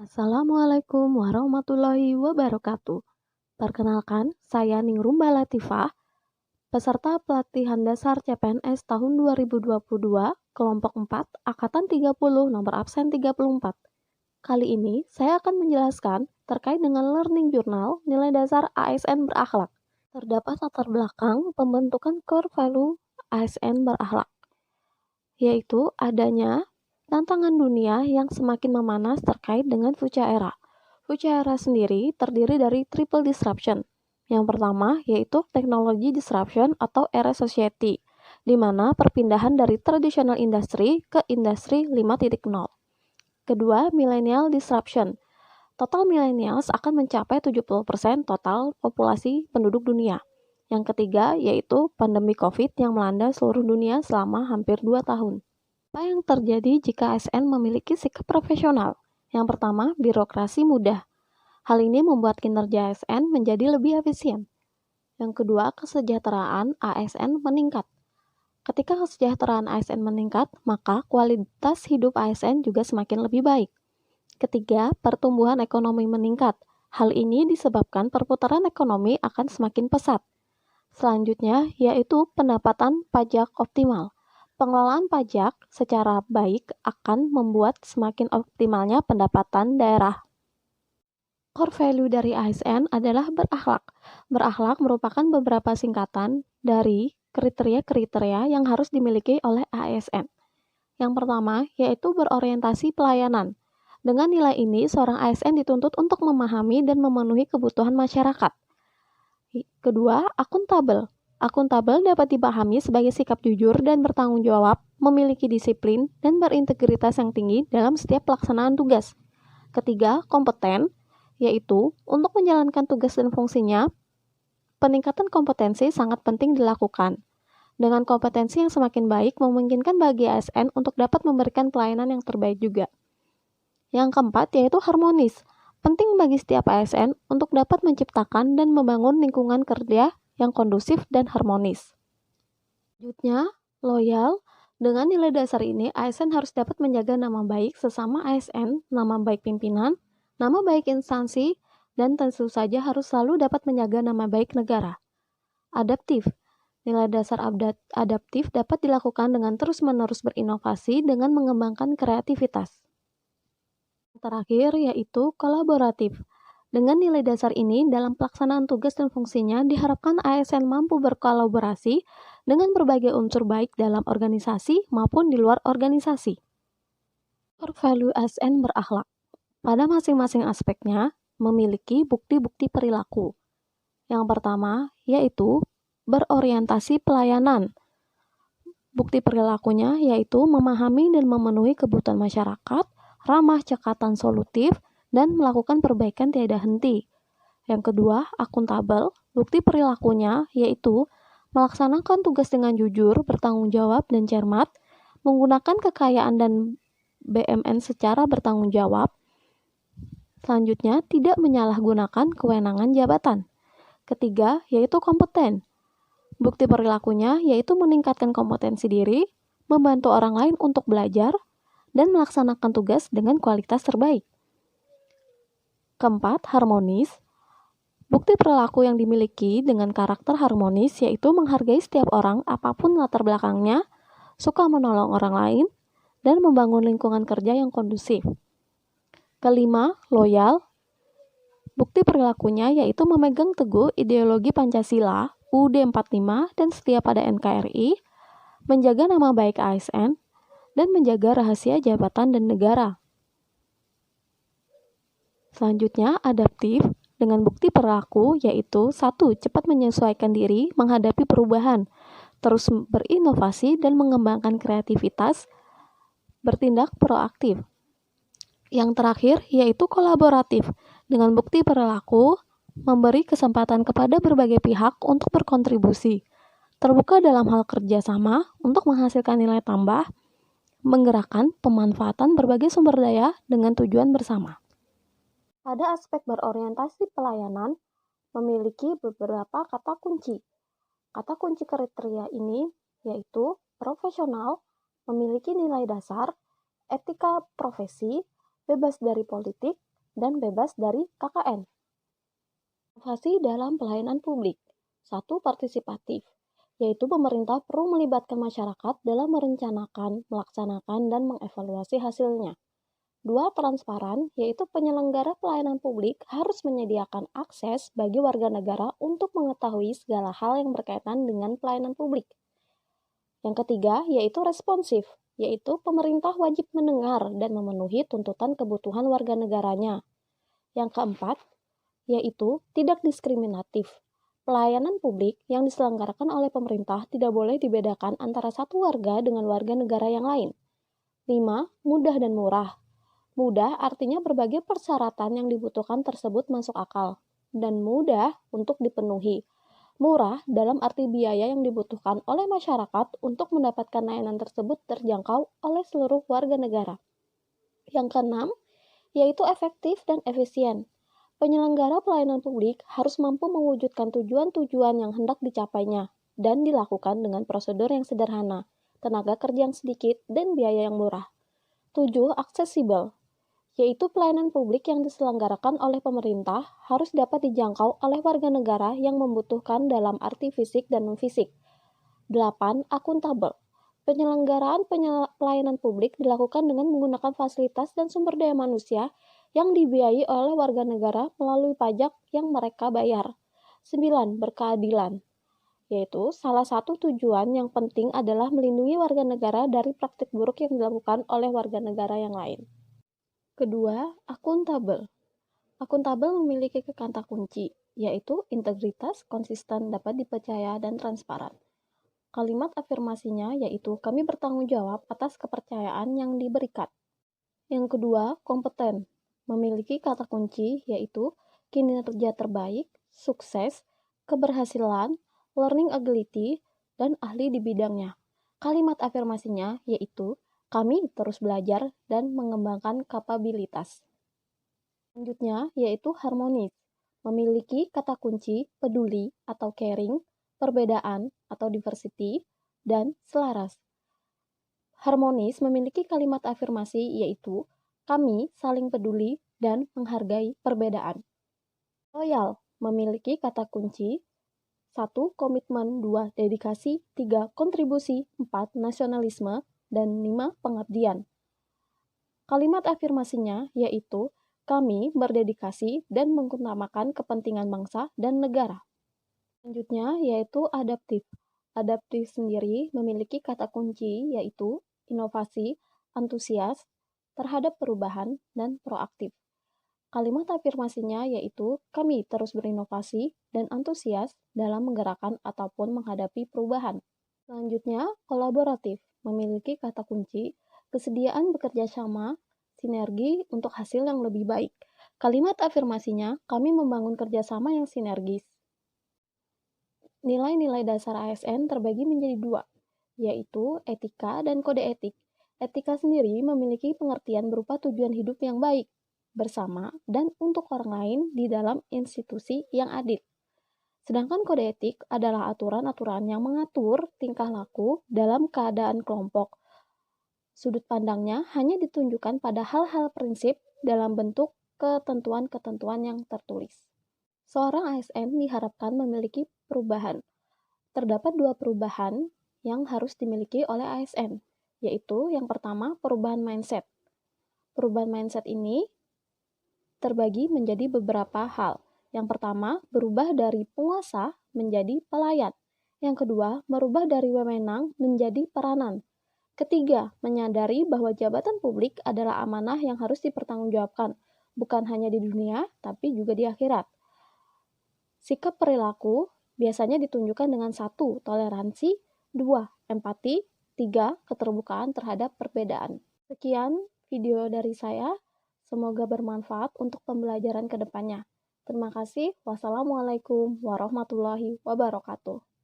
Assalamualaikum warahmatullahi wabarakatuh. Perkenalkan, saya Ningrum Latifah, peserta pelatihan dasar CPNS tahun 2022, kelompok 4, angkatan 30, nomor absen 34. Kali ini, saya akan menjelaskan terkait dengan learning journal nilai dasar ASN berakhlak. Terdapat latar belakang pembentukan core value ASN berakhlak, yaitu adanya tantangan dunia yang semakin memanas terkait dengan future era. Future era sendiri terdiri dari triple disruption. Yang pertama yaitu technology disruption atau era society, di mana perpindahan dari traditional industry ke industri 5.0. Kedua, millennial disruption. Total millennials akan mencapai 70% total populasi penduduk dunia. Yang ketiga yaitu pandemi COVID yang melanda seluruh dunia selama hampir 2 tahun. Apa yang terjadi jika ASN memiliki sikap profesional? Yang pertama, birokrasi mudah. Hal ini membuat kinerja ASN menjadi lebih efisien. Yang kedua, kesejahteraan ASN meningkat. Ketika kesejahteraan ASN meningkat, maka kualitas hidup ASN juga semakin lebih baik. Ketiga, pertumbuhan ekonomi meningkat. Hal ini disebabkan perputaran ekonomi akan semakin pesat. Selanjutnya, yaitu pendapatan pajak optimal. Pengelolaan pajak secara baik akan membuat semakin optimalnya pendapatan daerah. Core value dari ASN adalah berakhlak. Berakhlak merupakan beberapa singkatan dari kriteria-kriteria yang harus dimiliki oleh ASN. Yang pertama, yaitu berorientasi pelayanan. Dengan nilai ini, seorang ASN dituntut untuk memahami dan memenuhi kebutuhan masyarakat. Kedua, akuntabel. Akuntabel dapat dipahami sebagai sikap jujur dan bertanggung jawab, memiliki disiplin, dan berintegritas yang tinggi dalam setiap pelaksanaan tugas. Ketiga, kompeten, yaitu untuk menjalankan tugas dan fungsinya, peningkatan kompetensi sangat penting dilakukan. Dengan kompetensi yang semakin baik, memungkinkan bagi ASN untuk dapat memberikan pelayanan yang terbaik juga. Yang keempat, yaitu harmonis. Penting bagi setiap ASN untuk dapat menciptakan dan membangun lingkungan kerja yang kondusif dan harmonis. Selanjutnya, loyal. Dengan nilai dasar ini, ASN harus dapat menjaga nama baik sesama ASN, nama baik pimpinan, nama baik instansi, dan tentu saja harus selalu dapat menjaga nama baik negara. Adaptif. Nilai dasar adaptif dapat dilakukan dengan terus-menerus berinovasi dengan mengembangkan kreativitas. Terakhir yaitu kolaboratif. Dengan nilai dasar ini, dalam pelaksanaan tugas dan fungsinya, diharapkan ASN mampu berkolaborasi dengan berbagai unsur baik dalam organisasi maupun di luar organisasi. Core value ASN berakhlak. Pada masing-masing aspeknya, memiliki bukti-bukti perilaku. Yang pertama, yaitu berorientasi pelayanan. Bukti perilakunya yaitu memahami dan memenuhi kebutuhan masyarakat, ramah cekatan solutif, dan melakukan perbaikan tiada henti. Yang kedua, akuntabel. Bukti perilakunya yaitu melaksanakan tugas dengan jujur, bertanggung jawab, dan cermat, menggunakan kekayaan dan BMN secara bertanggung jawab. Selanjutnya, tidak menyalahgunakan kewenangan jabatan. Ketiga, yaitu kompeten. Bukti perilakunya yaitu meningkatkan kompetensi diri, membantu orang lain untuk belajar, dan melaksanakan tugas dengan kualitas terbaik. Keempat, harmonis. Bukti perilaku yang dimiliki dengan karakter harmonis yaitu menghargai setiap orang apapun latar belakangnya, suka menolong orang lain, dan membangun lingkungan kerja yang kondusif. Kelima, loyal. Bukti perilakunya yaitu memegang teguh ideologi Pancasila, UUD 45, dan setia pada NKRI, menjaga nama baik ASN, dan menjaga rahasia jabatan dan negara. Selanjutnya, adaptif dengan bukti perilaku yaitu 1. Cepat menyesuaikan diri menghadapi perubahan, terus berinovasi dan mengembangkan kreativitas, bertindak proaktif. Yang terakhir yaitu kolaboratif dengan bukti perilaku memberi kesempatan kepada berbagai pihak untuk berkontribusi, terbuka dalam hal kerjasama untuk menghasilkan nilai tambah, menggerakkan pemanfaatan berbagai sumber daya dengan tujuan bersama. Pada aspek berorientasi pelayanan, memiliki beberapa kata kunci. Kata kunci kriteria ini yaitu profesional, memiliki nilai dasar, etika profesi, bebas dari politik, dan bebas dari KKN. Inovasi dalam pelayanan publik. 1. Partisipatif, yaitu pemerintah perlu melibatkan masyarakat dalam merencanakan, melaksanakan, dan mengevaluasi hasilnya. 2. Transparan, yaitu penyelenggara pelayanan publik harus menyediakan akses bagi warga negara untuk mengetahui segala hal yang berkaitan dengan pelayanan publik. Yang ketiga, yaitu responsif, yaitu pemerintah wajib mendengar dan memenuhi tuntutan kebutuhan warga negaranya. Yang keempat, yaitu tidak diskriminatif. Pelayanan publik yang diselenggarakan oleh pemerintah tidak boleh dibedakan antara satu warga dengan warga negara yang lain. 5. Mudah dan murah. Mudah artinya berbagai persyaratan yang dibutuhkan tersebut masuk akal, dan mudah untuk dipenuhi. Murah dalam arti biaya yang dibutuhkan oleh masyarakat untuk mendapatkan layanan tersebut terjangkau oleh seluruh warga negara. Yang keenam, yaitu efektif dan efisien. Penyelenggara pelayanan publik harus mampu mewujudkan tujuan-tujuan yang hendak dicapainya dan dilakukan dengan prosedur yang sederhana, tenaga kerja yang sedikit, dan biaya yang murah. 7. Aksesibel, yaitu pelayanan publik yang diselenggarakan oleh pemerintah harus dapat dijangkau oleh warga negara yang membutuhkan dalam arti fisik dan non-fisik. 8. Akuntabel, penyelenggaraan pelayanan publik dilakukan dengan menggunakan fasilitas dan sumber daya manusia yang dibiayai oleh warga negara melalui pajak yang mereka bayar. 9. Berkeadilan, yaitu salah satu tujuan yang penting adalah melindungi warga negara dari praktik buruk yang dilakukan oleh warga negara yang lain. Kedua, akuntabel. Akuntabel memiliki kata kunci, yaitu integritas, konsisten, dapat dipercaya, dan transparan. Kalimat afirmasinya yaitu kami bertanggung jawab atas kepercayaan yang diberikan. Yang kedua, kompeten. Memiliki kata kunci yaitu kinerja terbaik, sukses, keberhasilan, learning ability, dan ahli di bidangnya. Kalimat afirmasinya yaitu kami terus belajar dan mengembangkan kapabilitas. Selanjutnya yaitu harmonis. Memiliki kata kunci peduli atau caring, perbedaan atau diversity, dan selaras. Harmonis memiliki kalimat afirmasi yaitu kami saling peduli dan menghargai perbedaan. Loyal memiliki kata kunci 1. Komitmen, 2. Dedikasi, 3. Kontribusi, 4. Nasionalisme, dan 5. Pengabdian. Kalimat afirmasinya yaitu kami berdedikasi dan mengutamakan kepentingan bangsa dan negara. Selanjutnya yaitu adaptif. Adaptif sendiri memiliki kata kunci yaitu inovasi, antusias terhadap perubahan, dan proaktif. Kalimat afirmasinya yaitu kami terus berinovasi dan antusias dalam menggerakkan ataupun menghadapi perubahan. Selanjutnya, kolaboratif memiliki kata kunci kesediaan bekerja sama, sinergi untuk hasil yang lebih baik. Kalimat afirmasinya kami membangun kerjasama yang sinergis. Nilai-nilai dasar ASN terbagi menjadi dua, yaitu etika dan kode etik. Etika sendiri memiliki pengertian berupa tujuan hidup yang baik, bersama, dan untuk orang lain di dalam institusi yang adil. Sedangkan kode etik adalah aturan-aturan yang mengatur tingkah laku dalam keadaan kelompok. Sudut pandangnya hanya ditunjukkan pada hal-hal prinsip dalam bentuk ketentuan-ketentuan yang tertulis. Seorang ASN diharapkan memiliki perubahan. Terdapat dua perubahan yang harus dimiliki oleh ASN, yaitu yang pertama perubahan mindset. Perubahan mindset ini terbagi menjadi beberapa hal. Yang pertama, berubah dari penguasa menjadi pelayan. Yang kedua, merubah dari wewenang menjadi peranan. Ketiga, menyadari bahwa jabatan publik adalah amanah yang harus dipertanggungjawabkan, bukan hanya di dunia, tapi juga di akhirat. Sikap perilaku biasanya ditunjukkan dengan 1. Toleransi, 2. Empati, 3. Keterbukaan terhadap perbedaan. Sekian video dari saya, semoga bermanfaat untuk pembelajaran ke depannya. Terima kasih. Wassalamualaikum warahmatullahi wabarakatuh.